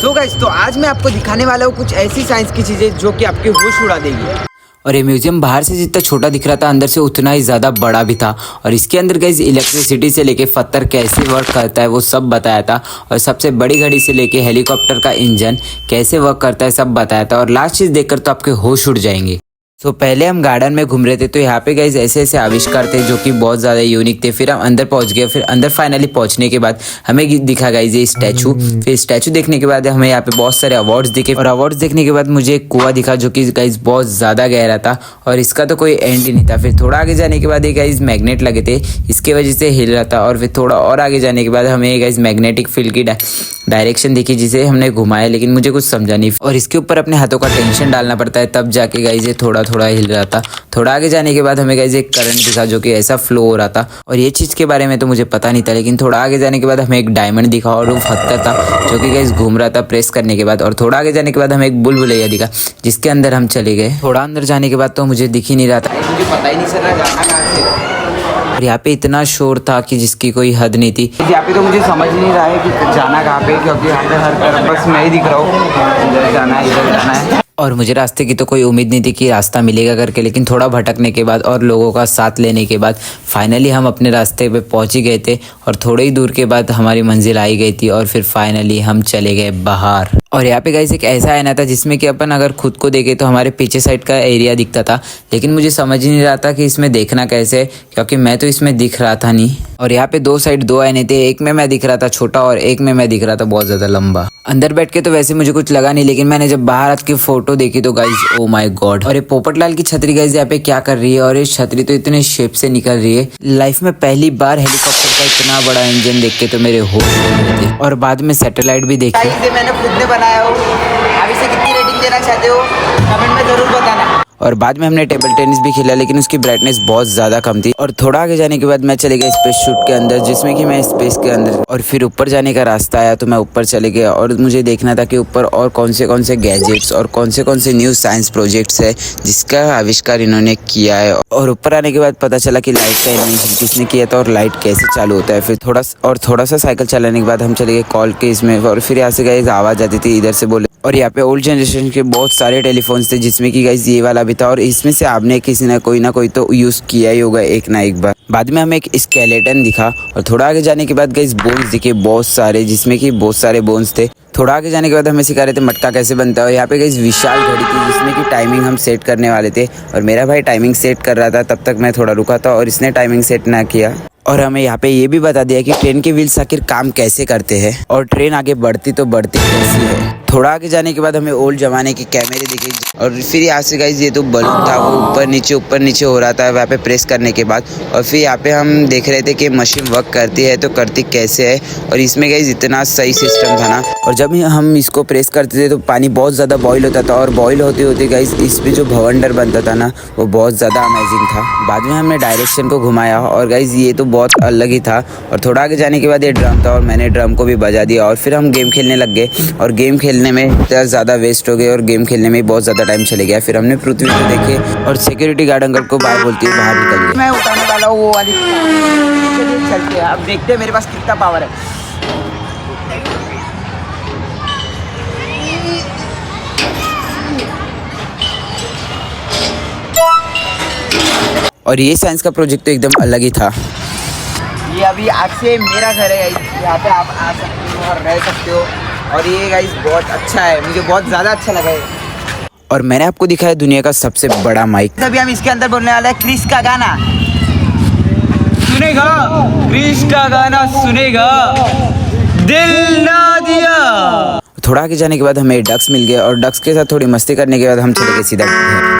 So guys, तो आज मैं आपको दिखाने वाला हूँ कुछ ऐसी साइंस की चीज़ें जो कि आपके होश उड़ा देगी। और ये म्यूजियम बाहर से जितना छोटा दिख रहा था अंदर से उतना ही ज़्यादा बड़ा भी था। और इसके अंदर गाइस इलेक्ट्रिसिटी से लेके पत्थर कैसे वर्क करता है वो सब बताया था। और सबसे बड़ी घड़ी से लेके हेलीकॉप्टर का इंजन कैसे वर्क करता है सब बताया था। और लास्ट चीज़ देखकर तो आपके होश उड़ जाएंगे। तो पहले हम गार्डन में घूम रहे थे तो यहाँ पे गाइस ऐसे ऐसे आविष्कार थे जो कि बहुत ज़्यादा यूनिक थे। फिर हम अंदर पहुँच गए। फिर अंदर फाइनली पहुँचने के बाद हमें दिखा गाइस ये स्टैचू। फिर स्टैचू देखने के बाद हमें यहाँ पे बहुत सारे अवार्ड्स दिखे। और अवार्ड्स देखने के बाद मुझे एक कुआं दिखा जो कि गाइस बहुत ज़्यादा गहरा था और इसका तो कोई एंड ही नहीं था। फिर थोड़ा आगे जाने के बाद ये गाइस मैग्नेट लगे थे, इसके वजह से हिल रहा था। और फिर थोड़ा और आगे जाने के बाद हमें गाइस मैग्नेटिक फील्ड की डायरेक्शन दिखी जिसे हमने घुमाया, लेकिन मुझे कुछ समझा नहीं। और इसके ऊपर अपने हाथों का टेंशन डालना पड़ता है तब जाके गाइस ये थोड़ा थोड़ा हिल रहा था। थोड़ा आगे जाने के बाद हमें गाइस एक करंट दिखा जो कि ऐसा फ्लो हो रहा था। और ये चीज़ के बारे में तो मुझे पता नहीं था, लेकिन थोड़ा आगे जाने के बाद हमें एक डायमंड दिखा और वो पत्थर था जो कि गाइस घूम रहा था प्रेस करने के बाद। और थोड़ा आगे जाने के बाद हमें एक बुलबुलैया दिखा जिसके अंदर हम चले गए। थोड़ा अंदर जाने के बाद तो मुझे दिख ही नहीं रहा था, मुझे पता ही नहीं चल रहा जाना कहाँ से। और यहाँ पे इतना शोर था कि जिसकी कोई हद नहीं थी। यहाँ पे तो मुझे समझ नहीं रहा है कि जाना कहाँ पे, क्योंकि यहाँ पे हर तरफ बस मैं ही दिख रहा हूँ, इधर जाना है इधर जाना है। और मुझे रास्ते की तो कोई उम्मीद नहीं थी कि रास्ता मिलेगा करके, लेकिन थोड़ा भटकने के बाद और लोगों का साथ लेने के बाद फाइनली हम अपने रास्ते पे पहुंच ही गए थे। और थोड़े ही दूर के बाद हमारी मंजिल आई गई थी और फिर फाइनली हम चले गए बाहर। और यहाँ पे गाइस एक ऐसा आईना था जिसमें कि अपन अगर खुद को देखे तो हमारे पीछे साइड का एरिया दिखता था, लेकिन मुझे समझ ही नहीं रहा था कि इसमें देखना कैसे है, क्योंकि मैं तो इसमें दिख रहा था नहीं। और यहाँ पे दो साइड दो आईने थे, एक में मैं दिख रहा था छोटा और एक में मैं दिख रहा था बहुत ज़्यादा लंबा। अंदर बैठ के तो वैसे मुझे कुछ लगा नहीं, लेकिन मैंने जब बाहर की फोटो देखी तो गाइस ओ माय गॉड। और ये पोपटलाल की छतरी गाइस यहाँ पे क्या कर रही है, और ये छतरी तो इतने शेप से निकल रही है। लाइफ में पहली बार हेलीकॉप्टर का इतना बड़ा इंजन देख के तो मेरे होश उड़ गए थे। और बाद में सैटेलाइट भी देखी। मैंने खुद ने बनाया हो, आप इसे कितनी रेटिंग देना चाहते हो कमेंट में जरूर बताना। और बाद में हमने टेबल टेनिस भी खेला, लेकिन उसकी ब्राइटनेस बहुत ज़्यादा कम थी। और थोड़ा आगे जाने के बाद मैं चले गया स्पेस शूट के अंदर, जिसमें कि मैं स्पेस के अंदर। और फिर ऊपर जाने का रास्ता आया तो मैं ऊपर चले गया और मुझे देखना था कि ऊपर और कौन से गैजेट्स और कौन से न्यू साइंस प्रोजेक्ट्स है जिसका आविष्कार इन्होंने किया है। और ऊपर आने के बाद पता चला कि लाइट का इन्वेंशन किसने किया था और लाइट कैसे चालू होता है। फिर थोड़ा सा साइकिल चलाने के बाद हम चले गए कॉल के इसमें। और फिर यहाँ से गाइस आवाज़ आती थी इधर से बोले। और यहाँ पे ओल्ड जनरेशन के बहुत सारे टेलीफोन्स थे जिसमें कि गाइस ये वाला भी था। और इसमें से आपने किसी ना कोई तो यूज़ किया ही होगा एक ना एक बार। बाद में हमें एक स्केलेटन दिखा और थोड़ा आगे जाने के बाद गाइस बोन्स दिखे बहुत सारे, जिसमें कि बहुत सारे बोन्स थे। थोड़ा आगे जाने के बाद हमें सिखा रहे थे मटका कैसे बनता है। और यहाँ पे गाइस विशाल घड़ी थी जिसमें कि टाइमिंग हम सेट करने वाले थे। और मेरा भाई टाइमिंग सेट कर रहा था, तब तक मैं थोड़ा रुका था और इसने टाइमिंग सेट ना किया। और हमें यहाँ पे ये भी बता दिया कि ट्रेन के व्हील्स आखिर काम कैसे करते हैं और ट्रेन आगे बढ़ती तो बढ़ती कैसी है। थोड़ा आगे जाने के बाद हमें ओल्ड जमाने के कैमरे दिखे। और फिर यहाँ से गाइस ये तो बलून था, वो ऊपर नीचे हो रहा था वहाँ पे प्रेस करने के बाद। और फिर यहाँ पे हम देख रहे थे कि मशीन वर्क करती है तो करती कैसे है। और इसमें गाइस इतना सही सिस्टम था ना। और जब हम इसको प्रेस करते थे तो पानी बहुत ज़्यादा बॉईल होता था। और बॉईल होते होते गाइस इस पर जो भवंडर बनता था ना वो बहुत ज़्यादा अमेजिंग था। बाद में हमने डायरेक्शन को घुमाया और गाइस ये तो बहुत अलग ही था। और थोड़ा आगे जाने के बाद ये ड्रम था और मैंने ड्रम को भी बजा दिया। और फिर हम गेम खेलने लग गए। और गेम खेलने में इतना ज़्यादा वेस्ट हो गए और गेम खेलने में बहुत ज़्यादा टाइम चले गया। फिर हमने पृथ्वी को देखे और सिक्योरिटी गार्ड अंकल को बाय बोलती है बाहर निकल गए। मैं उठाने वाला हूँ वो वाली। चलिए चलते हैं, अब देखते हैं मेरे पास कितना पावर है। और ये साइंस का प्रोजेक्ट तो एकदम अलग ही था। ये अभी आज से मेरा घर है गाइस, यहाँ पे आप आ सकते हो और रह सकते हो। और ये गाइस बहुत अच्छा है, मुझे बहुत ज़्यादा अच्छा लगा है। और मैंने आपको दिखाया दुनिया का सबसे बड़ा माइक। अभी हम इसके अंदर बोलने वाले हैं क्रिस का गाना सुनेगा, क्रिस का गाना सुनेगा, दिल ना दिया। थोड़ा आगे जाने के बाद हमें डक्स मिल गए और डक्स के साथ थोड़ी मस्ती करने के बाद हम चले गए सीधा घर।